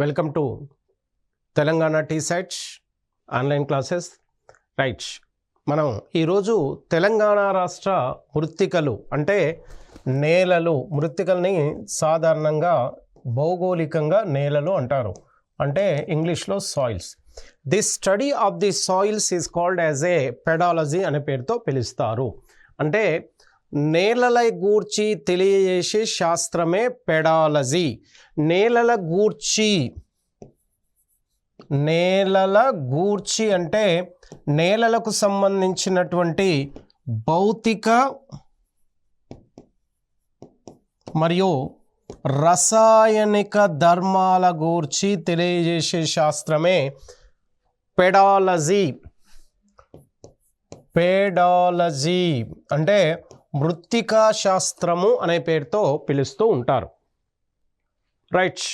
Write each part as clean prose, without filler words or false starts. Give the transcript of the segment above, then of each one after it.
Welcome to Telangana TSET online classes. Right, మనం ఈరోజు తెలంగాణ రాష్ట్ర మృత్తికలు అంటే నేలలు, మృత్తికల్ని సాధారణంగా భౌగోళికంగా నేలలు అంటారు, అంటే ఇంగ్లీష్లో soils. The study of the soils is called as a pedology అనే పేరుతో పిలుస్తారు. అంటే నేలల గూర్చి తెలియజేసే శాస్త్రమే పెడాలజీ. నేలల గూర్చి అంటే నేలలకు సంబంధించినటువంటి భౌతిక మరియు రసాయనిక ధర్మాల గూర్చి తెలియజేసే శాస్త్రమే పెడాలజీ. అంటే మృత్తికా శాస్త్రము అనే పేరుతో పిలుస్తూ ఉంటారు. రైట్,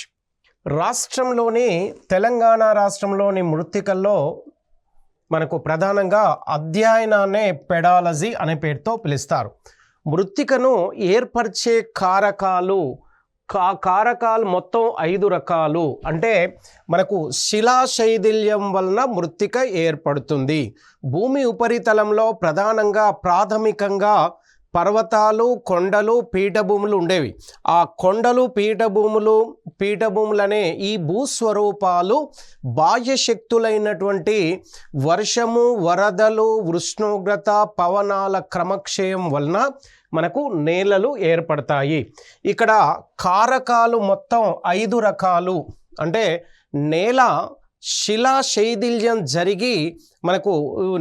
తెలంగాణ రాష్ట్రంలోని మృత్తికల్లో మనకు ప్రధానంగా అధ్యయనాన్నే పెడాలజీ అనే పేరుతో పిలుస్తారు. మృత్తికను ఏర్పరిచే కారకాలు మొత్తం 5 రకాలు. అంటే మనకు శిలాశైథిల్యం వలన మృత్తిక ఏర్పడుతుంది. భూమి ఉపరితలంలో ప్రాథమికంగా పర్వతాలు, కొండలు, పీఠభూములు ఉండేవి. ఆ కొండలు, పీఠభూములనే ఈ భూస్వరూపాలు బాహ్య శక్తులైనటువంటి వర్షము, వరదలు, ఉష్ణోగ్రత, పవనాల క్రమక్షయం వలన మనకు నేలలు ఏర్పడతాయి. ఇక్కడ కారకాలు మొత్తం 5 రకాలు. అంటే నేల శిలాశైథిల్యం జరిగి మనకు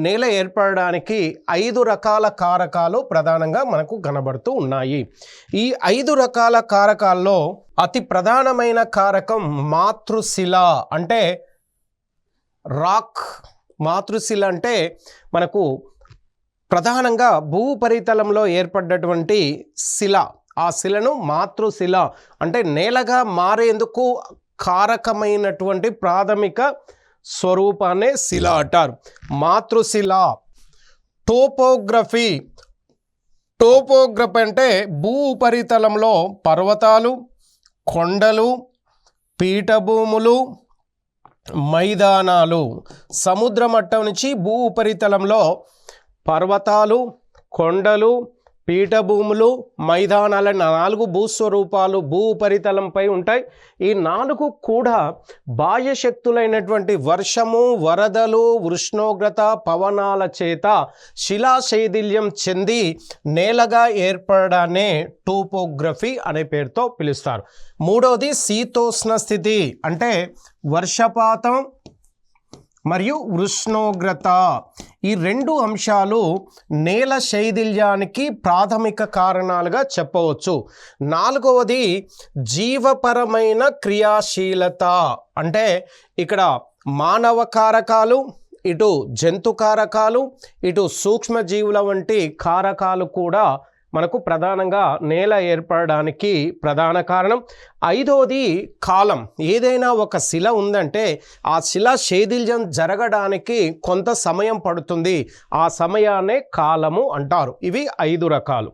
నేల ఏర్పడడానికి 5 రకాల కారకాలు ప్రధానంగా మనకు కనబడుతూ ఉన్నాయి. ఈ 5 రకాల కారకాల్లో అతి ప్రధానమైన కారకం మాతృశిల అంటే రాక్. మాతృశిల అంటే మనకు ప్రధానంగా భూపరితలంలో ఏర్పడ్డటువంటి శిల. ఆ శిలను మాతృశిల అంటే నేలగా మారేందుకు కారకమైనటువంటి ప్రాథమిక స్వరూపాన్ని శిల అంటారు. మాతృశిల. టోపోగ్రఫీ అంటే భూ ఉపరితలంలో పర్వతాలు, కొండలు, పీఠభూములు, మైదానాలు. సముద్ర మట్టం నుంచి భూ ఉపరితలంలో పర్వతాలు, కొండలు, పీఠభూములు, మైదానాల 4 భూస్వరూపాలు భూ ఉపరితలంపై ఉంటాయి. ఈ 4 కూడా బాహ్య శక్తులైనటువంటి వర్షము, వరదలు, ఉష్ణోగ్రత, పవనాల చేత శిలాశైథిల్యం చెంది నేలగా ఏర్పడడాన్నే టోపోగ్రఫీ అనే పేరుతో పిలుస్తారు. మూడవది శీతోష్ణ స్థితి అంటే వర్షపాతం మరియు ఉష్ణోగ్రత. ఈ 2 అంశాలు నేల శైథిల్యానికి ప్రాథమిక కారణాలుగా చెప్పవచ్చు. 4వది జీవపరమైన క్రియాశీలత. అంటే ఇక్కడ మానవ కారకాలు, ఇటు జంతు కారకాలు, ఇటు సూక్ష్మజీవుల వంటి కారకాలు కూడా మనకు ప్రధానంగా నేల ఏర్పడడానికి ప్రధాన కారణం. 5వది కాలం. ఏదైనా ఒక శిల ఉందంటే ఆ శిల శైథిల్యం జరగడానికి కొంత సమయం పడుతుంది. ఆ సమయాన్నే కాలము అంటారు. ఇవి 5 రకాలు.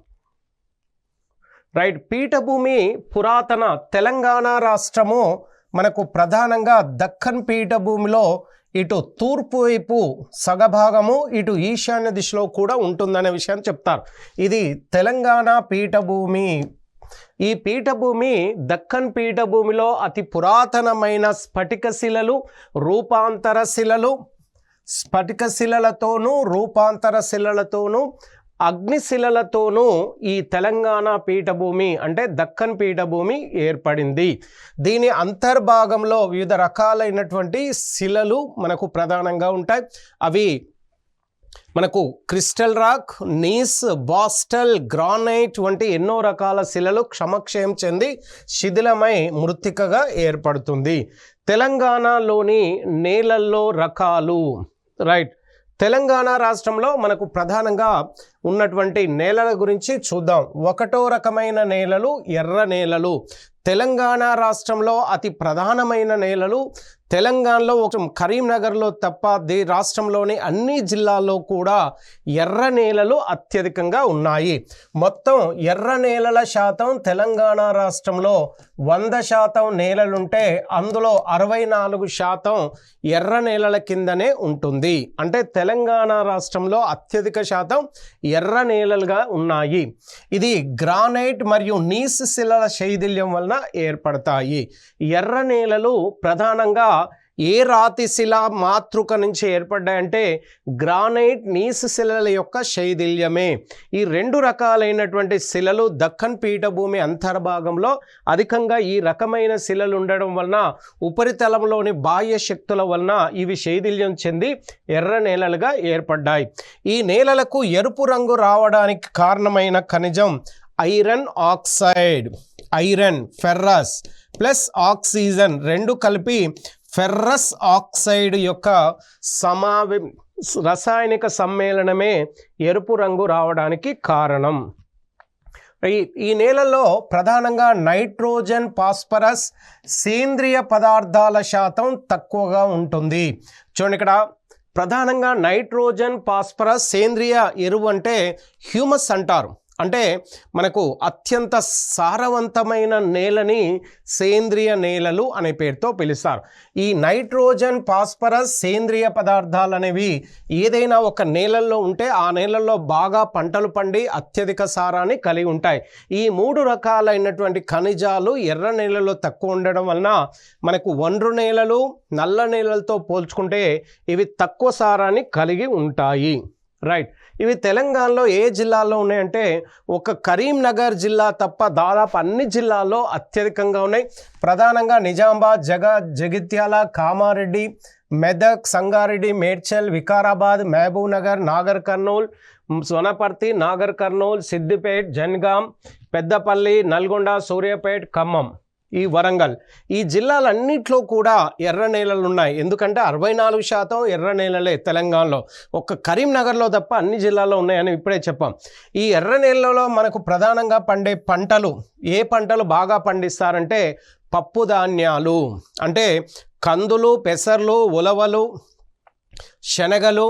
రైట్, పీఠభూమి పురాతన తెలంగాణ రాష్ట్రము మనకు ప్రధానంగా దక్కన్ పీఠభూమిలో ఇటు తూర్పు వైపు సగభాగము, ఇటు ఈశాన్య దిశలో కూడా ఉంటుందనే విషయాన్ని చెప్తారు. ఇది తెలంగాణ పీఠభూమి. ఈ పీఠభూమి దక్కన్ పీఠభూమిలో అతి పురాతనమైన స్ఫటిక శిలలు, రూపాంతర శిలలు, స్ఫటిక శిలలతోనూ రూపాంతర శిలలతోనూ అగ్నిశిలలతోనూ ఈ తెలంగాణ పీఠభూమి అంటే దక్కన్ పీఠభూమి ఏర్పడింది. దీని అంతర్భాగంలో వివిధ రకాలైనటువంటి శిలలు మనకు ప్రధానంగా ఉంటాయి. అవి మనకు క్రిస్టల్ రాక్, నీస్, బాస్టల్, గ్రానైట్ వంటి ఎన్నో రకాల శిలలు క్షమక్షయం చెంది శిథిలమై మృత్తికగా ఏర్పడుతుంది. తెలంగాణలోని నేలల్లో రకాలు. రైట్, తెలంగాణ రాష్ట్రంలో మనకు ప్రధానంగా ఉన్నటువంటి నేలల గురించి చూద్దాం. ఒకటో రకమైన నేలలు ఎర్ర నేలలు. తెలంగాణ రాష్ట్రంలో అతి ప్రధానమైన నేలలు. తెలంగాణలో కరీంనగర్లో తప్ప రాష్ట్రంలోని అన్ని జిల్లాల్లో కూడా ఎర్ర నేలలు అత్యధికంగా ఉన్నాయి. మొత్తం ఎర్ర నేలల శాతం తెలంగాణ రాష్ట్రంలో 100% నేలలుంటే అందులో 64% ఎర్ర నేలల కిందనే ఉంటుంది. అంటే తెలంగాణ రాష్ట్రంలో అత్యధిక శాతం ఎర్ర నేలలుగా ఉన్నాయి. ఇది గ్రానైట్ మరియు నీస్ శిలల శైథిల్యం వలన ఏర్పడతాయి. ఎర్ర నేలలు ప్రధానంగా ఏ రాతి శిల మాతృక నుంచి ఏర్పడ్డాయంటే గ్రానైట్ నీస్ శిలల యొక్క శైథిల్యమే. ఈ రెండు రకాలైనటువంటి శిలలు దక్కన్ పీఠభూమి అంతర్భాగంలో అధికంగా ఈ రకమైన శిలలు ఉండడం వలన ఉపరితలంలోని బాహ్య శక్తుల వలన ఇవి శైథిల్యం చెంది ఎర్ర నేలలుగా ఏర్పడ్డాయి. ఈ నేలలకు ఎరుపు రంగు రావడానికి కారణమైన ఖనిజం iron oxide. Iron, ferrous plus oxygen రెండు కలిపి ఫెర్రస్ ఆక్సైడ్ యొక్క రసాయనిక సమ్మేళనమే ఎరుపు రంగు రావడానికి కారణం. ఈ నేలలో ప్రధానంగా నైట్రోజన్, ఫాస్ఫరస్ సేంద్రియ పదార్థాల శాతం తక్కువగా ఉంటుంది. చూడండి, ఇక్కడ ప్రధానంగా నైట్రోజన్, ఫాస్ఫరస్ సేంద్రియ ఎరువు అంటే హ్యూమస్ అంటారు. అంటే మనకు అత్యంత సారవంతమైన నేలని సేంద్రియ నేలలు అనే పేరుతో పిలుస్తారు. ఈ నైట్రోజన్, ఫాస్ఫరస్ సేంద్రియ పదార్థాలు అనేవి ఏదైనా ఒక నేలల్లో ఉంటే ఆ నేలల్లో బాగా పంటలు పండి అత్యధిక సారాన్ని కలిగి ఉంటాయి. ఈ మూడు రకాలైనటువంటి ఖనిజాలు ఎర్ర నేలలో తక్కువ ఉండడం వలన మనకు ఒండ్రు నేలలు, నల్ల నేలలతో పోల్చుకుంటే ఇవి తక్కువ సారాన్ని కలిగి ఉంటాయి. రైట్. ఇవి తెలంగాణలో ఏ జిల్లాల్లో ఉన్నాయంటే ఒక కరీంనగర్ జిల్లా తప్ప దాదాపు అన్ని జిల్లాల్లో అత్యధికంగా ఉన్నాయి. ప్రధానంగా నిజామాబాద్, జగిత్యాల, కామారెడ్డి, మెదక్, సంగారెడ్డి, మేడ్చల్, వికారాబాద్, మహబూబ్ నగర్, నాగర్ కర్నూల్, సోనపర్తి, నాగర్ కర్నూల్, సిద్దిపేట్, జనగాం, పెద్దపల్లి, నల్గొండ, సూర్యాపేట్, ఖమ్మం, ఈ వరంగల్, ఈ జిల్లాలన్నింటిలో కూడా ఎర్ర నేలలు ఉన్నాయి. ఎందుకంటే 64% ఎర్ర నేలలే తెలంగాణలో. ఒక్క కరీంనగర్లో తప్ప అన్ని జిల్లాల్లో ఉన్నాయని ఇప్పుడే చెప్పాం. ఈ ఎర్ర నేలలో మనకు ప్రధానంగా పండే పంటలు, ఏ పంటలు బాగా పండిస్తారంటే పప్పు ధాన్యాలు అంటే కందులు, పెసర్లు, ఉలవలు, శనగలు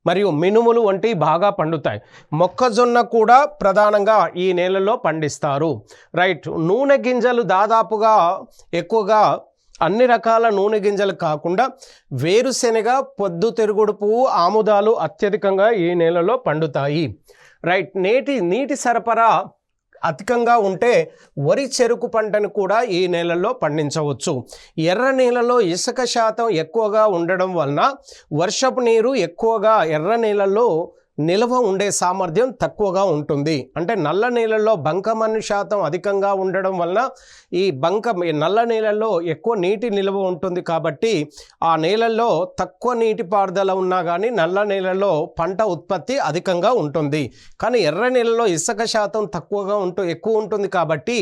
మరియు మినుములు వంటివి బాగా పండుతాయి. మొక్కజొన్న కూడా ప్రధానంగా ఈ నేలలో పండిస్తారు. రైట్. నూనె గింజలు దాదాపుగా ఎక్కువగా అన్ని రకాల నూనె గింజలు కాకుండా వేరుశెనగ, పొద్దుతిరుగుడు పువ్వు, ఆముదాలు అత్యధికంగా ఈ నేలలో పండుతాయి. రైట్. నీటి సరఫరా అధికంగా ఉంటే వరి, చెరుకు పంటను కూడా ఈ నేలల్లో పండించవచ్చు. ఎర్ర నేలలో ఇసుక శాతం ఎక్కువగా ఉండడం వలన వర్షపు నీరు ఎక్కువగా ఎర్ర నేలల్లో నిల్వ ఉండే సామర్థ్యం తక్కువగా ఉంటుంది. అంటే నల్ల నేలల్లో బంకమన్ను శాతం అధికంగా ఉండడం వలన ఈ నల్ల నేలల్లో ఎక్కువ నీటి నిల్వ ఉంటుంది. కాబట్టి ఆ నేలల్లో తక్కువ నీటిపారుదల ఉన్నా కానీ నల్ల నేలల్లో పంట ఉత్పత్తి అధికంగా ఉంటుంది. కానీ ఎర్ర నేలలో ఇసుక శాతం ఎక్కువ ఉంటుంది కాబట్టి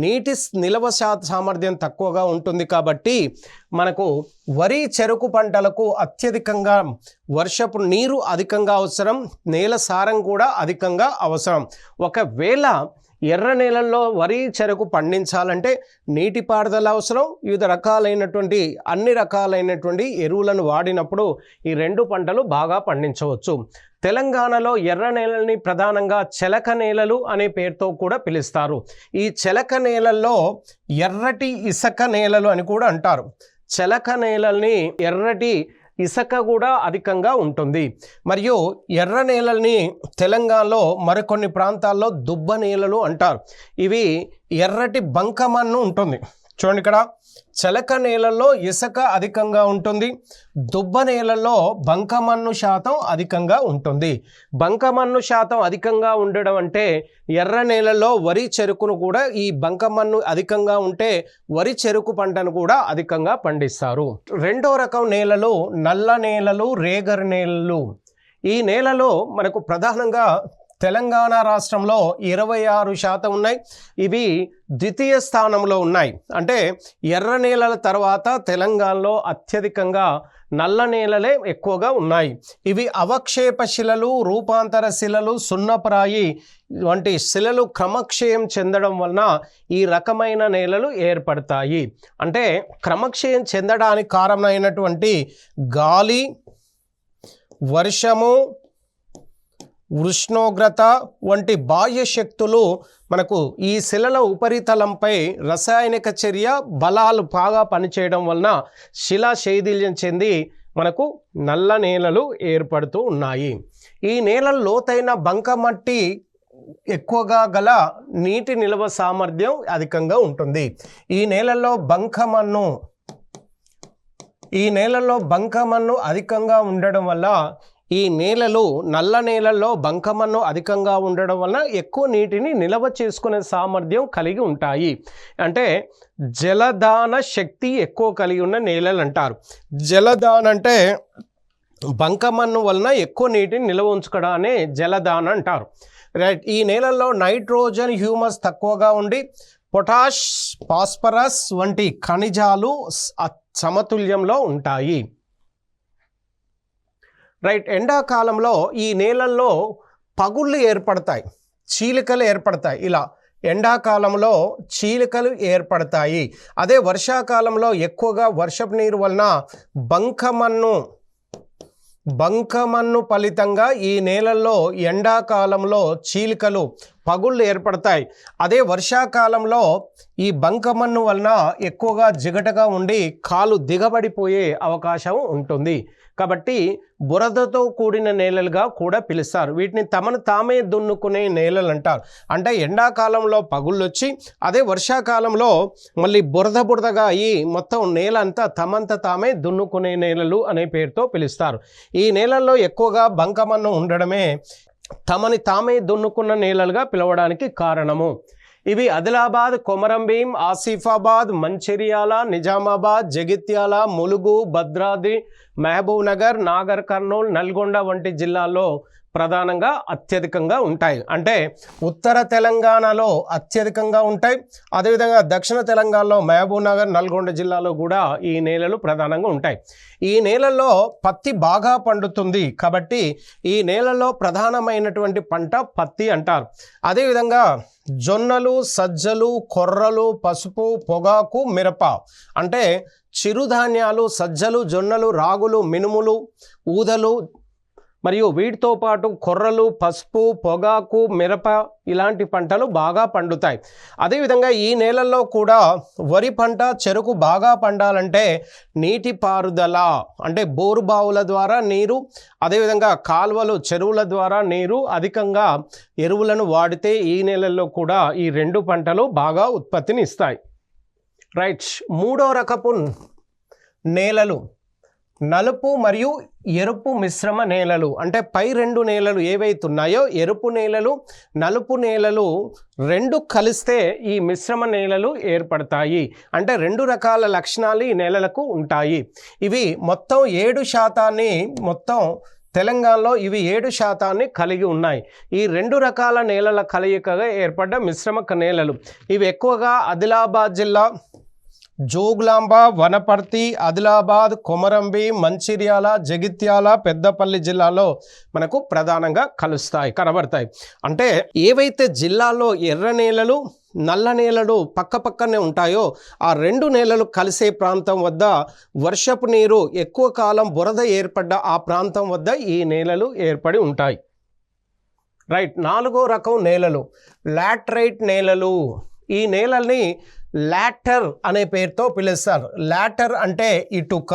నీటి నిల్వ సామర్థ్యం తక్కువగా ఉంటుంది. కాబట్టి మనకు వరి, చెరుకు పంటలకు అత్యధికంగా వర్షపు నీరు అధికంగా అవసరం, నేల సారం కూడా అధికంగా అవసరం. ఒకవేళ ఎర్ర నేలల్లో వరి, చెరుకు పండించాలంటే నీటిపారుదల అవసరం. వివిధ రకాలైనటువంటి అన్ని రకాలైనటువంటి ఎరువులను వాడినప్పుడు ఈ రెండు పంటలు బాగా పండించవచ్చు. తెలంగాణలో ఎర్ర నేలని ప్రధానంగా చెలక నేలలు అనే పేరుతో కూడా పిలుస్తారు. ఈ చెలక నేలల్లో ఎర్రటి ఇసుక నేలలు అని కూడా అంటారు. చెలక నేలల్ని ఎర్రటి ఇసుక కూడా అధికంగా ఉంటుంది. మరియు ఎర్ర నేలల్ని తెలంగాణలో మరికొన్ని ప్రాంతాల్లో దుబ్బ నేలలు అంటారు. ఇవి ఎర్రటి బంకమన్ను ఉంటుంది. చూడండి, ఇక్కడ చెలక నేలల్లో ఇసుక అధికంగా ఉంటుంది. దుబ్బ నేలల్లో బంకమన్ను శాతం అధికంగా ఉంటుంది. బంకమన్ను శాతం అధికంగా ఉండడం అంటే ఎర్ర నేలల్లో వరి, చెరుకును కూడా ఈ బంకమన్ను అధికంగా ఉంటే వరి, చెరుకు పంటను కూడా అధికంగా పండిస్తారు. రెండో రకం నేలలు నల్ల నేలలు, రేగడి నేలలు. ఈ నేలలో మనకు ప్రధానంగా తెలంగాణ రాష్ట్రంలో 26% ఉన్నాయి. ఇవి ద్వితీయ స్థానంలో ఉన్నాయి. అంటే ఎర్ర నేలల తర్వాత తెలంగాణలో అత్యధికంగా నల్ల నేలలే ఎక్కువగా ఉన్నాయి. ఇవి అవక్షేప శిలలు, రూపాంతర శిలలు, సున్నప్రాయి వంటి శిలలు క్రమక్షయం చెందడం వలన ఈ రకమైన నేలలు ఏర్పడతాయి. అంటే క్రమక్షయం చెందడానికి కారణమైనటువంటి గాలి, వర్షము, ఉష్ణోగ్రత వంటి బాహ్య శక్తులు మనకు ఈ శిలల ఉపరితలంపై రసాయనిక చర్య బలాలు బాగా పనిచేయడం వలన శిలా శైథిల్యం చెంది మనకు నల్ల నేలలు ఏర్పడుతూ ఉన్నాయి. ఈ నేలలు లోతైన బంకమట్టి ఎక్కువగా గల నీటి నిల్వ సామర్థ్యం అధికంగా ఉంటుంది. ఈ నేలల్లో బంకమన్ను అధికంగా ఉండడం వల్ల ఈ నేలలు నల్ల నేలల్లో బంకమన్ను అధికంగా ఉండడం వలన ఎక్కువ నీటిని నిల్వ చేసుకునే సామర్థ్యం కలిగి ఉంటాయి. అంటే జలదాన శక్తి ఎక్కువ కలిగి ఉన్న నేలలు అంటారు. జలదాన అంటే బంకమన్ను వలన ఎక్కువ నీటిని నిల్వ ఉంచుకోవడాన్ని జలదాన అంటారు. రైట్. ఈ నేలల్లో నైట్రోజన్, హ్యూమస్ తక్కువగా ఉండి పొటాష్, ఫాస్ఫరస్ వంటి ఖనిజాలు సమతుల్యంలో ఉంటాయి. రైట్. ఎండాకాలంలో ఈ నేలల్లో పగుళ్ళు ఏర్పడతాయి, చీలికలు ఏర్పడతాయి. ఇలా ఎండాకాలంలో చీలికలు ఏర్పడతాయి. అదే వర్షాకాలంలో ఎక్కువగా వర్షపు నీరు వలన బంకమన్ను ఫలితంగా ఈ నేలల్లో ఎండాకాలంలో చీలికలు, పగుళ్ళు ఏర్పడతాయి. అదే వర్షాకాలంలో ఈ బంకమన్ను వలన ఎక్కువగా జిగటగా ఉండి కాలు దిగబడిపోయే అవకాశం ఉంటుంది. కాబట్టి బురదతో కూడిన నేలలుగా కూడా పిలుస్తారు. వీటిని తమను తామే దున్నుకునే నేలలు అంటారు. అంటే ఎండాకాలంలో పగుళ్ళు వచ్చి అదే వర్షాకాలంలో మళ్ళీ బురదగా అయ్యి మొత్తం నేల అంతా తమంత తామే దున్నుకునే నేలలు అనే పేరుతో పిలుస్తారు. ఈ నేలల్లో ఎక్కువగా బంకమన్ను ఉండడమే తమని తామే దున్నుకున్న నేలలుగా పిలవడానికి కారణము. ఇవి ఆదిలాబాద్, కొమరంభీం, ఆసిఫాబాద్, మంచిర్యాల, నిజామాబాద్, జగిత్యాల, ములుగు, భద్రాద్రి, మహబూబ్ నగర్, నాగర్ కర్నూల్, నల్గొండ వంటి జిల్లాల్లో ప్రధానంగా అత్యధికంగా ఉంటాయి. అంటే ఉత్తర తెలంగాణలో అత్యధికంగా ఉంటాయి. అదేవిధంగా దక్షిణ తెలంగాణలో మహబూబ్ నగర్, నల్గొండ జిల్లాలో కూడా ఈ నేలలు ప్రధానంగా ఉంటాయి. ఈ నేలల్లో పత్తి బాగా పండుతుంది కాబట్టి ఈ నేలలో ప్రధానమైనటువంటి పంట పత్తి అంటారు. అదేవిధంగా జొన్నలు, సజ్జలు, కొర్రలు, పసుపు, పొగాకు, మిరప అంటే చిరుధాన్యాలు, సజ్జలు, జొన్నలు, రాగులు, మినుములు, ఊదలు మరియు వీటితో పాటు కొర్రలు, పసుపు, పొగాకు, మిరప ఇలాంటి పంటలు బాగా పండుతాయి. అదేవిధంగా ఈ నేలల్లో కూడా వరి పంట, చెరుకు బాగా పండాలంటే నీటి పారుదల అంటే బోరు బావుల ద్వారా నీరు, అదేవిధంగా కాలువలు, చెరువుల ద్వారా నీరు, అధికంగా ఎరువులను వాడితే ఈ నేలల్లో కూడా ఈ రెండు పంటలు బాగా ఉత్పత్తిని ఇస్తాయి. రైట్. మూడో రకపు నేలలు నలుపు మరియు ఎరుపు మిశ్రమ నేలలు. అంటే పై రెండు నేలలు ఏవైతున్నాయో ఎరుపు నేలలు, నలుపు నేలలు రెండు కలిస్తే ఈ మిశ్రమ నేలలు ఏర్పడతాయి. అంటే రెండు రకాల లక్షణాలు ఈ నేలలకు ఉంటాయి. ఇవి మొత్తం 7% మొత్తం తెలంగాణలో ఇవి 7% కలిగి ఉన్నాయి. ఈ రెండు రకాల నేలల కలయికగా ఏర్పడ్డ మిశ్రమ నేలలు ఇవి ఎక్కువగా ఆదిలాబాద్ జిల్లా, జోగులాంబ, వనపర్తి, ఆదిలాబాద్, కొమరంభీం, మంచిర్యాల, జగిత్యాల, పెద్దపల్లి జిల్లాలో మనకు ప్రధానంగా కనబడతాయి. అంటే ఏవైతే జిల్లాలో ఎర్ర నేలలు, నల్ల నేలలు పక్కపక్కనే ఉంటాయో ఆ రెండు నేలలు కలిసే ప్రాంతం వద్ద వర్షపు నీరు ఎక్కువ కాలం బురద ఏర్పడ్డ ఆ ప్రాంతం వద్ద ఈ నేలలు ఏర్పడి ఉంటాయి. రైట్. నాలుగో రకం నేలలు లాటరైట్ నేలలు. ఈ నేలల్ని లాటర్ అనే పేరుతో పిలుస్తారు. లాటర్ అంటే ఇటుక.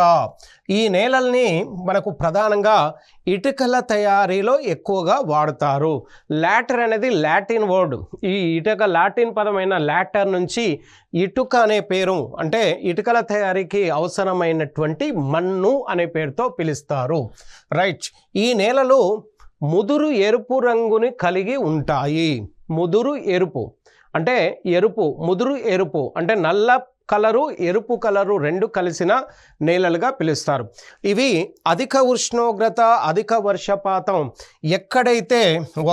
ఈ నేలల్ని మనకు ప్రధానంగా ఇటుకల తయారీలో ఎక్కువగా వాడుతారు. లాటర్ అనేది లాటిన్ వర్డ్. ఈ ఇటుక లాటిన్ పదమైన లాటర్ నుంచి ఇటుక అనే పేరు అంటే ఇటుకల తయారీకి అవసరమైనటువంటి మన్ను అనే పేరుతో పిలుస్తారు. రైట్. ఈ నేలలు ముదురు ఎరుపు రంగుని కలిగి ఉంటాయి. ముదురు ఎరుపు అంటే ముదురు ఎరుపు అంటే నల్ల కలరు, ఎరుపు కలరు రెండు కలిసిన నేలలుగా పిలుస్తారు. ఇవి అధిక ఉష్ణోగ్రత, అధిక వర్షపాతం ఎక్కడైతే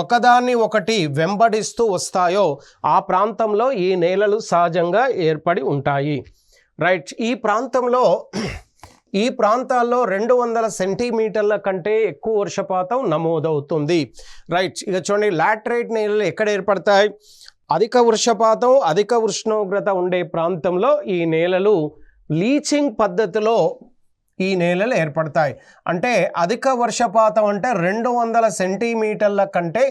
ఒకదాన్ని ఒకటి వెంబడిస్తూ వస్తాయో ఆ ప్రాంతంలో ఈ నేలలు సహజంగా ఏర్పడి ఉంటాయి. రైట్. ఈ ప్రాంతంలో ఈ ప్రాంతాల్లో 200 సెంటీమీటర్ల కంటే ఎక్కువ వర్షపాతం నమోదవుతుంది. రైట్, ఇక చూడండి లాటరైట్ నేలలు ఎక్కడ ఏర్పడతాయి? అధిక వర్షపాతం, అధిక ఉష్ణోగ్రత ఉండే ప్రాంతంలో ఈ నేలలు లీచింగ్ పద్ధతిలో ఈ నేలలు ఏర్పడతాయి. అంటే అధిక వర్షపాతం అంటే 200 సెంటీమీటర్ల కంటే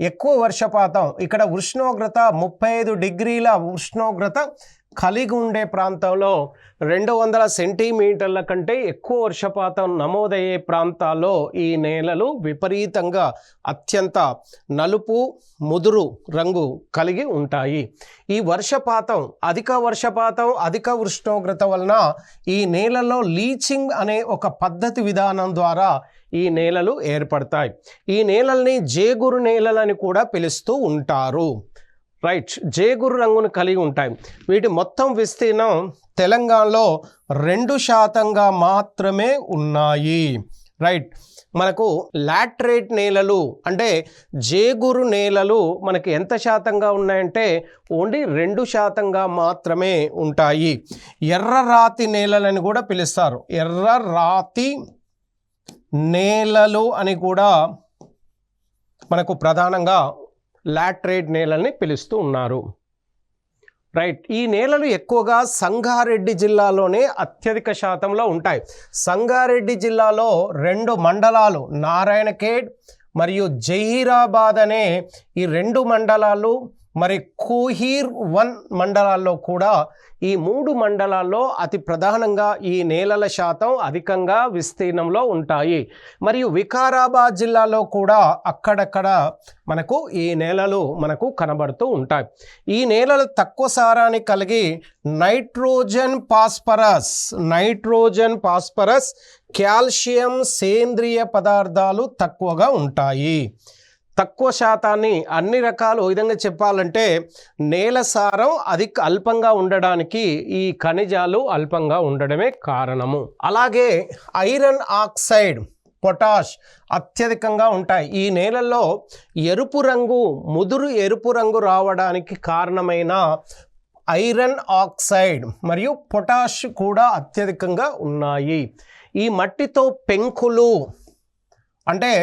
ఎక్కువ వర్షపాతం, ఇక్కడ ఉష్ణోగ్రత 35 డిగ్రీల ఉష్ణోగ్రత కలిగి ఉండే ప్రాంతంలో 200 సెంటీమీటర్ల కంటే ఎక్కువ వర్షపాతం నమోదయ్యే ప్రాంతాల్లో ఈ నేలలు విపరీతంగా అత్యంత నలుపు ముదురు రంగు కలిగి ఉంటాయి. ఈ అధిక వర్షపాతం అధిక ఉష్ణోగ్రత వలన ఈ నేలలో లీచింగ్ అనే ఒక పద్ధతి విధానం ద్వారా ఈ నేలలు ఏర్పడతాయి. ఈ నేలల్ని జేగురు నేలలని కూడా పిలుస్తూ ఉంటారు. రైట్, జేగురు రంగును కలిగి ఉంటాయి. వీటి మొత్తం విస్తీర్ణం తెలంగాణలో 2% మాత్రమే ఉన్నాయి. రైట్, మనకు లాటరైట్ నేలలు అంటే జేగురు నేలలు మనకి ఎంత శాతంగా ఉన్నాయంటే ఓన్లీ 2% మాత్రమే ఉంటాయి. ఎర్రరాతి నేలలని కూడా పిలుస్తారు. ఎర్రరాతి నేలలు అని కూడా మనకు ప్రధానంగా లాటరైట్ నేలని పిలుస్తూ ఉన్నారు. రైట్, ఈ నేలలు ఎక్కువగా సంగారెడ్డి జిల్లాలోనే అత్యధిక శాతంలో ఉంటాయి. సంగారెడ్డి జిల్లాలో 2 మండలాలు నారాయణఖేడ్ మరియు జహీరాబాద్ అనే ఈ 2 మండలాలు, మరి కోహీర్ 1 మండలాల్లో కూడా ఈ 3 మండలాల్లో అతి ప్రధానంగా ఈ నేలల శాతం అధికంగా విస్తీర్ణంలో ఉంటాయి. మరియు వికారాబాద్ జిల్లాలో కూడా అక్కడక్కడ మనకు ఈ నేలలు మనకు కనబడుతూ ఉంటాయి. ఈ నేలలు తక్కువ సారాన్ని కలిగి నైట్రోజన్ ఫాస్ఫరస్ కాల్షియం సేంద్రియ పదార్థాలు తక్కువగా ఉంటాయి. తక్కువ శాతాన్ని అన్ని రకాలు విధంగా చెప్పాలంటే నేల సారం అల్పంగా ఉండడానికి ఈ ఖనిజాలు అల్పంగా ఉండడమే కారణము. అలాగే ఐరన్ ఆక్సైడ్, పొటాష్ అత్యధికంగా ఉంటాయి. ఈ నేలల్లో ముదురు ఎరుపు రంగు రావడానికి కారణమైన ఐరన్ ఆక్సైడ్ మరియు పొటాష్ కూడా అత్యధికంగా ఉన్నాయి. ఈ మట్టితో పెంకులు అంటే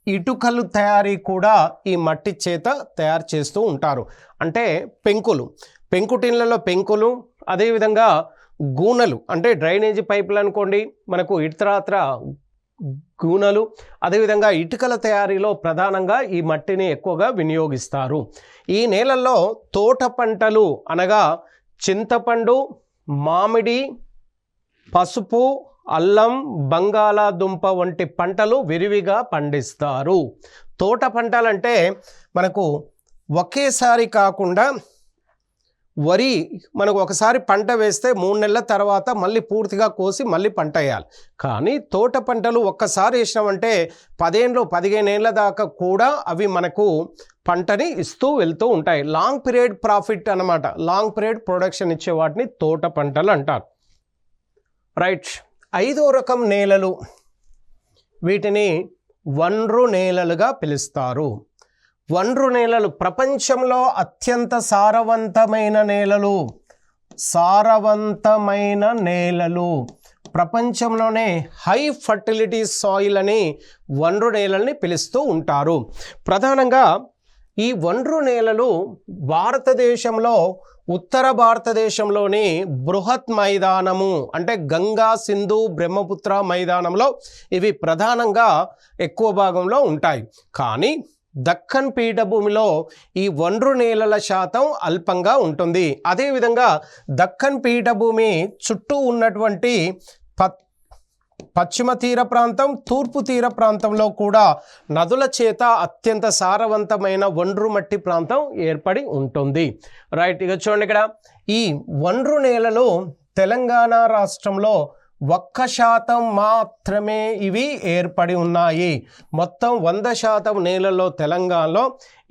ఇటుకలు తయారీ కూడా ఈ మట్టి చేత తయారు చేస్తూ ఉంటారు. అంటే పెంకుటిన్లలో పెంకులు, అదేవిధంగా గూనలు అంటే డ్రైనేజీ పైపులు అనుకోండి, మనకు ఇతరత్ర గూనలు, అదేవిధంగా ఇటుకల తయారీలో ప్రధానంగా ఈ మట్టిని ఎక్కువగా వినియోగిస్తారు. ఈ నేలల్లో తోట పంటలు అనగా చింతపండు, మామిడి, పసుపు, అల్లం, బంగాళాదుంప వంటి పంటలు విరివిగా పండిస్తారు. తోట పంటలంటే మనకు ఒకేసారి కాకుండా వరి మనకు ఒకసారి పంట వేస్తే 3 నెలల తర్వాత మళ్ళీ పూర్తిగా కోసి మళ్ళీ పంట వేయాలి. కానీ తోట పంటలు ఒక్కసారి వేసినామంటే 15 ఏళ్ళ దాకా కూడా అవి మనకు పంటని ఇస్తూ వెళ్తూ ఉంటాయి. లాంగ్ పీరియడ్ ప్రాఫిట్ అన్నమాట. లాంగ్ పీరియడ్ ప్రొడక్షన్ ఇచ్చే వాటిని తోట పంటలు అంటారు. రైట్, 5వ రకం నేలలు, వీటిని ఒండ్రు నేలలుగా పిలుస్తారు. ఒండ్రు నేలలు ప్రపంచంలో అత్యంత సారవంతమైన నేలలు, ప్రపంచంలోనే హై ఫర్టిలిటీ సాయిల్ అని ఒండ్రు నేలల్ని పిలుస్తూ ఉంటారు. ప్రధానంగా ఈ ఒండ్రు నేలలు భారతదేశంలో ఉత్తర భారతదేశంలోని బృహత్ మైదానము అంటే గంగా, సింధు, బ్రహ్మపుత్ర మైదానంలో ఇవి ప్రధానంగా ఎక్కువ భాగంలో ఉంటాయి. కానీ దక్కన్ పీఠభూమిలో ఈ ఒండ్రు నేలల శాతం అల్పంగా ఉంటుంది. అదేవిధంగా దక్కన్ పీఠభూమి చుట్టూ ఉన్నటువంటి పశ్చిమ తీర ప్రాంతం, తూర్పు తీర ప్రాంతంలో కూడా నదుల చేత అత్యంత సారవంతమైన ఒండ్రు మట్టి ప్రాంతం ఏర్పడి ఉంటుంది. రైట్, ఇక చూడండి, ఇక్కడ ఈ ఒండ్రు నేలలు తెలంగాణ రాష్ట్రంలో 1% మాత్రమే ఇవి ఏర్పడి ఉన్నాయి. మొత్తం 100% నేలల్లో తెలంగాణలో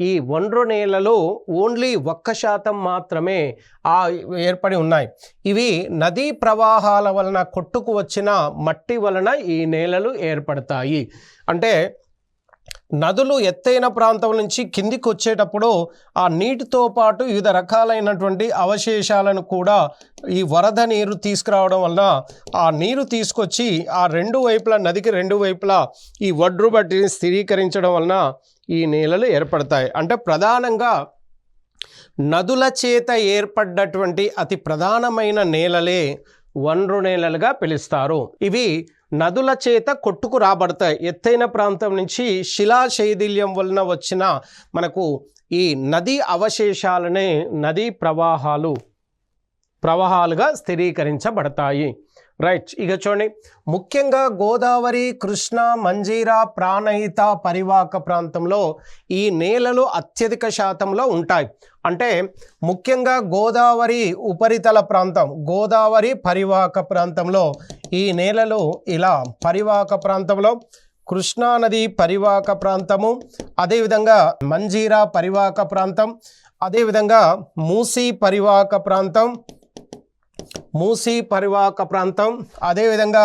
ఈ ఒండ్రు నేలలు ఓన్లీ 1% మాత్రమే ఏర్పడి ఉన్నాయి. ఇవి నదీ ప్రవాహాల వలన కొట్టుకు వచ్చిన మట్టి వలన ఈ నేలలు ఏర్పడతాయి. అంటే నదులు ఎత్తైన ప్రాంతం నుంచి కిందికి వచ్చేటప్పుడు ఆ నీటితో పాటు వివిధ రకాలైనటువంటి అవశేషాలను కూడా ఈ వరద నీరు తీసుకురావడం వలన ఆ నీరు తీసుకొచ్చి ఆ రెండు వైపులా నదికి రెండు వైపులా ఈ ఒడ్రు బట్టిని స్థిరీకరించడం వలన ఈ నేలలు ఏర్పడతాయి. అంటే ప్రధానంగా నదుల చేత ఏర్పడ్డటువంటి అతి ప్రధానమైన నేలలే ఒండ్రు నేలలుగా పిలుస్తారు. ఇవి నదుల చేత కొట్టుకు రాబడతాయి. ఎత్తైన ప్రాంతం నుంచి శిలా శైథిల్యం వలన వచ్చిన మనకు ఈ నదీ అవశేషాలనే నదీ ప్రవాహాలుగా స్థిరీకరించబడతాయి. రైట్, ఇక చూడండి, ముఖ్యంగా గోదావరి, కృష్ణ, మంజీరా, ప్రాణహిత పరివాహక ప్రాంతంలో ఈ నేలలు అత్యధిక శాతంలో ఉంటాయి. అంటే ముఖ్యంగా గోదావరి ఉపరితల ప్రాంతం, గోదావరి పరివాహక ప్రాంతంలో ఈ నేలలు ఇలా పరివాహక ప్రాంతంలో, కృష్ణానది పరివాహక ప్రాంతము, అదేవిధంగా మంజీరా పరివాహక ప్రాంతం, అదేవిధంగా మూసీ పరివాహక ప్రాంతం, అదేవిధంగా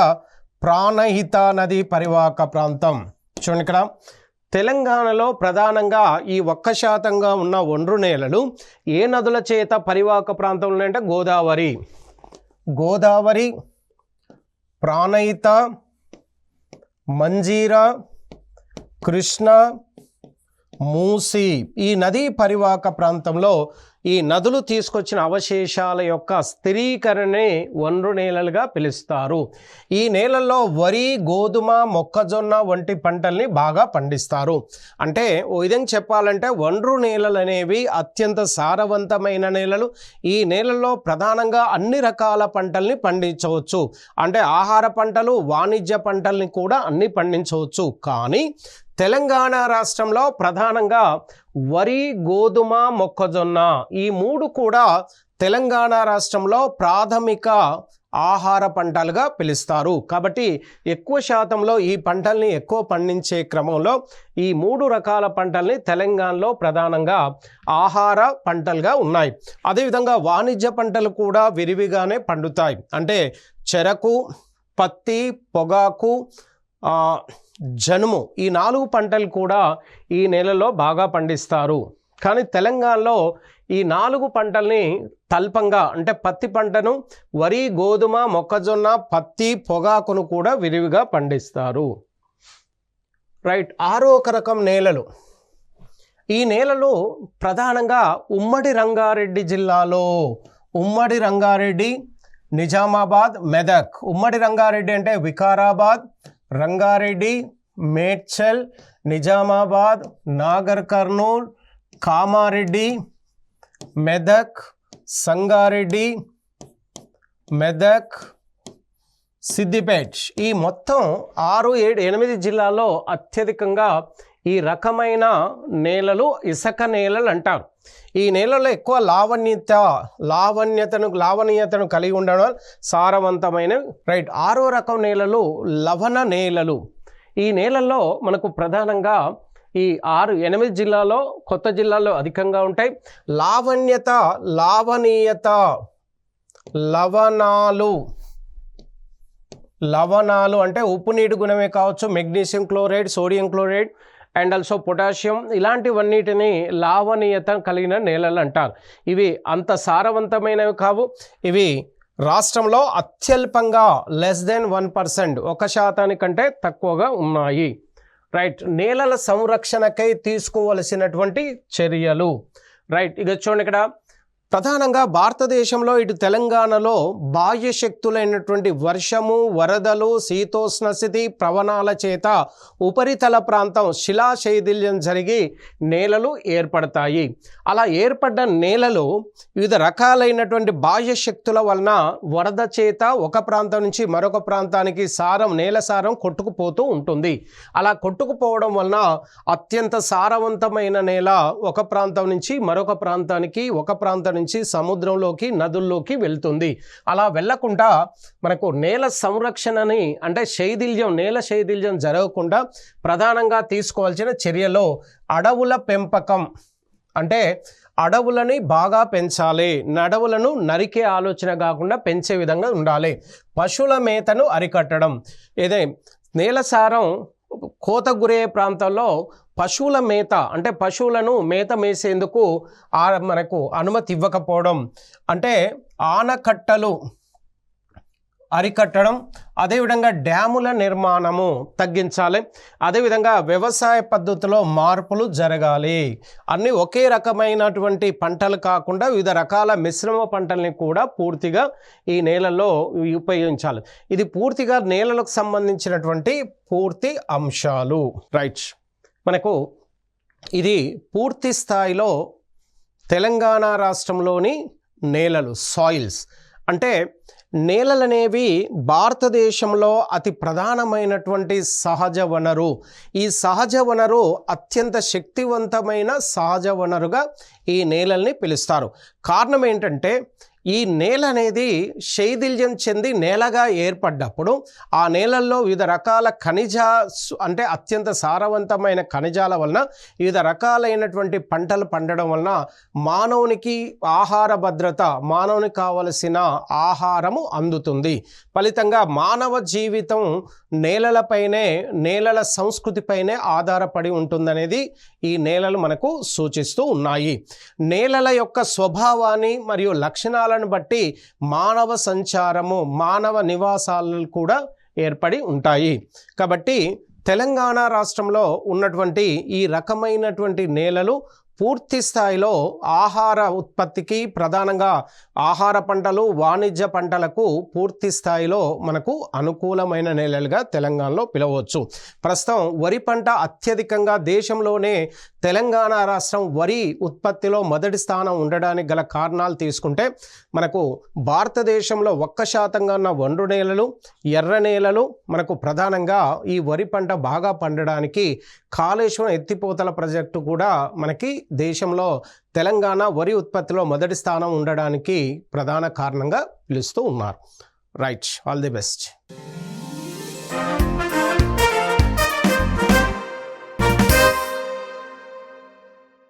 ప్రాణహిత నది పరివాహక ప్రాంతం. చూడండి, ఇక్కడ తెలంగాణలో ప్రధానంగా ఈ 1% ఉన్న ఒండ్రు నేలలు ఏ నదుల చేత పరివాహక ప్రాంతంలో అంటే గోదావరి, ప్రాణహిత, మంజీరా, కృష్ణ, మూసీ ఈ నదీ పరివాహక ప్రాంతంలో ఈ నదులు తీసుకొచ్చిన అవశేషాల యొక్క స్థిరీకరణే ఒండ్రు నేలలుగా పిలుస్తారు. ఈ నేలల్లో వరి, గోధుమ, మొక్కజొన్న వంటి పంటల్ని బాగా పండిస్తారు. అంటే ఓ విధంగా చెప్పాలంటే ఒండ్రు నేలలు అనేవి అత్యంత సారవంతమైన నేలలు. ఈ నేలల్లో ప్రధానంగా అన్ని రకాల పంటల్ని పండించవచ్చు. అంటే ఆహార పంటలు, వాణిజ్య పంటల్ని కూడా అన్ని పండించవచ్చు. కానీ తెలంగాణ రాష్ట్రంలో ప్రధానంగా వరి, గోధుమ, మొక్కజొన్న ఈ మూడు కూడా తెలంగాణ రాష్ట్రంలో ప్రాథమిక ఆహార పంటలుగా పిలుస్తారు. కాబట్టి ఎక్కువ శాతంలో ఈ పంటల్ని ఎక్కువ పండించే క్రమంలో ఈ 3 రకాల పంటల్ని తెలంగాణలో ప్రధానంగా ఆహార పంటలుగా ఉన్నాయి. అదేవిధంగా వాణిజ్య పంటలు కూడా విరివిగానే పండుతాయి. అంటే చెరకు, పత్తి, పొగాకు, జనుము ఈ 4 పంటలు కూడా ఈ నేలలో బాగా పండిస్తారు. కానీ తెలంగాణలో ఈ 4 పంటల్ని తల్పంగా అంటే పత్తి పంటను, వరి, గోధుమ, మొక్కజొన్న, పత్తి, పొగాకును కూడా విరివిగా పండిస్తారు. రైట్, 6వ రకం నేలలు. ఈ నేలలు ప్రధానంగా ఉమ్మడి రంగారెడ్డి జిల్లాలో, ఉమ్మడి రంగారెడ్డి, నిజామాబాద్, మెదక్. ఉమ్మడి రంగారెడ్డి అంటే వికారాబాద్, రంగారెడ్డి, మేడ్చల్, నిజామాబాద్, నాగర్ కర్నూల్, కామారెడ్డి, మెదక్, సంగారెడ్డి, మెదక్, సిద్దిపేట్ ఈ మొత్తం 6, 7, 8 జిల్లాల్లో అత్యధికంగా ఈ రకమైన నేలలు ఇసుక నేలలు అంటారు. ఈ నేలలో ఎక్కువ లావణ్యతను కలిగి ఉండడం సారవంతమైనవి. రైట్, 6వ రకం నేలలు లవణ నేలలు. ఈ నేలల్లో మనకు ప్రధానంగా ఈ 6, 8 జిల్లాలో, కొత్త జిల్లాల్లో అధికంగా ఉంటాయి. లావణీయత, లవణాలు అంటే ఉప్పు నీటి గుణమే కావచ్చు, magnesium chloride, sodium chloride and also potassium ఇలాంటివన్నిటిని లావణీయత కలిగిన నేలలు అంటారు. ఇవి అంత సారవంతమైనవి కావు. ఇవి రాష్ట్రంలో అత్యల్పంగా (1%) 1% కంటే తక్కువగా ఉన్నాయి. రైట్, నేలల సంరక్షణకై తీసుకోవలసినటువంటి చర్యలు. రైట్, ఇక చూడండి, ఇక్కడ ప్రధానంగా భారతదేశంలో ఇటు తెలంగాణలో బాహ్య శక్తులైనటువంటి వర్షము, వరదలు, శీతోష్ణ స్థితి ప్రవణాల చేత ఉపరితల ప్రాంతం శిలా శైథిల్యం జరిగి నేలలు ఏర్పడతాయి. అలా ఏర్పడ్డ నేలలు వివిధ రకాలైనటువంటి బాహ్య శక్తుల వలన వరద చేత ఒక ప్రాంతం నుంచి మరొక ప్రాంతానికి నేల సారం కొట్టుకుపోతూ ఉంటుంది. అలా కొట్టుకుపోవడం వలన అత్యంత సారవంతమైన నేల ఒక ప్రాంతం నుంచి మరొక ప్రాంతానికి, ఒక ప్రాంతం నుంచి సముద్రంలోకి, నదుల్లోకి వెళ్తుంది. అలా వెళ్లకుండా మనకు నేల సంరక్షణని అంటే నేల శైథిల్యం జరగకుండా ప్రధానంగా తీసుకోవాల్సిన చర్యలో అడవుల పెంపకం. అంటే అడవులని బాగా పెంచాలి, అడవులను నరికే ఆలోచన కాకుండా పెంచే విధంగా ఉండాలి. పశువుల మేతను అరికట్టడం. నేల సారం కోత గురయ్యే ప్రాంతాల్లో పశువుల మేత అంటే పశువులను మేత మేసేందుకు మనకు అనుమతి ఇవ్వకపోవడం, అంటే ఆనకట్టలు అరికట్టడం, అదేవిధంగా డ్యాముల నిర్మాణము తగ్గించాలి, అదేవిధంగా వ్యవసాయ పద్ధతిలో మార్పులు జరగాలి. అన్నీ ఒకే రకమైనటువంటి పంటలు కాకుండా వివిధ రకాల మిశ్రమ పంటల్ని కూడా పూర్తిగా ఈ నేలల్లో ఉపయోగించాలి. ఇది పూర్తిగా నేలలకు సంబంధించినటువంటి పూర్తి అంశాలు. రైట్, మనకు ఇది పూర్తి స్థాయిలో తెలంగాణ రాష్ట్రంలోని నేలలు, సాయిల్స్. అంటే నేలలనేవి భారతదేశంలో అతి ప్రధానమైనటువంటి సహజ వనరు. ఈ సహజ వనరు అత్యంత శక్తివంతమైన సహజ వనరుగా ఈ నేలల్ని పిలుస్తారు. కారణం ఏంటంటే ఈ నేల అనేది శైథిల్యం చెంది నేలగా ఏర్పడ్డప్పుడు ఆ నేలల్లో వివిధ రకాల అంటే అత్యంత సారవంతమైన ఖనిజాల వలన వివిధ రకాలైనటువంటి పంటలు పండడం వలన మానవునికి ఆహార భద్రత, మానవునికి కావలసిన ఆహారము అందుతుంది. ఫలితంగా మానవ జీవితం నేలలపైనే, నేలల సంస్కృతిపైనే ఆధారపడి ఉంటుందనేది ఈ నేలలు మనకు సూచిస్తూ ఉన్నాయి. నేలల యొక్క స్వభావాన్ని మరియు లక్షణాలను బట్టి మానవ సంచారము, మానవ నివాసాలు కూడా ఏర్పడి ఉంటాయి. కాబట్టి తెలంగాణ రాష్ట్రంలో ఉన్నటువంటి ఈ రకమైనటువంటి నేలలు పూర్తి స్థాయిలో ఆహార ఉత్పత్తికి, ప్రధానంగా ఆహార పంటలు, వాణిజ్య పంటలకు పూర్తి స్థాయిలో మనకు అనుకూలమైన నేలలుగా తెలంగాణలో పిలవచ్చు. ప్రస్తుతం వరి పంట అత్యధికంగా దేశంలోనే తెలంగాణ రాష్ట్రం వరి ఉత్పత్తిలో మొదటి స్థానం ఉండడానికి గల కారణాలు తీసుకుంటే మనకు భారతదేశంలో 1% ఉన్న ఒండ్రు నేలలు, ఎర్ర నేలలు మనకు ప్రధానంగా ఈ వరి పంట బాగా పండడానికి కాళేశ్వరం ఎత్తిపోతల ప్రాజెక్టు కూడా మనకి దేశంలో తెలంగాణ వరి ఉత్పత్తిలో మొదటి స్థానం ఉండడానికి ప్రధాన కారణంగా పిలుస్తూ ఉన్నారు. Right, all the best.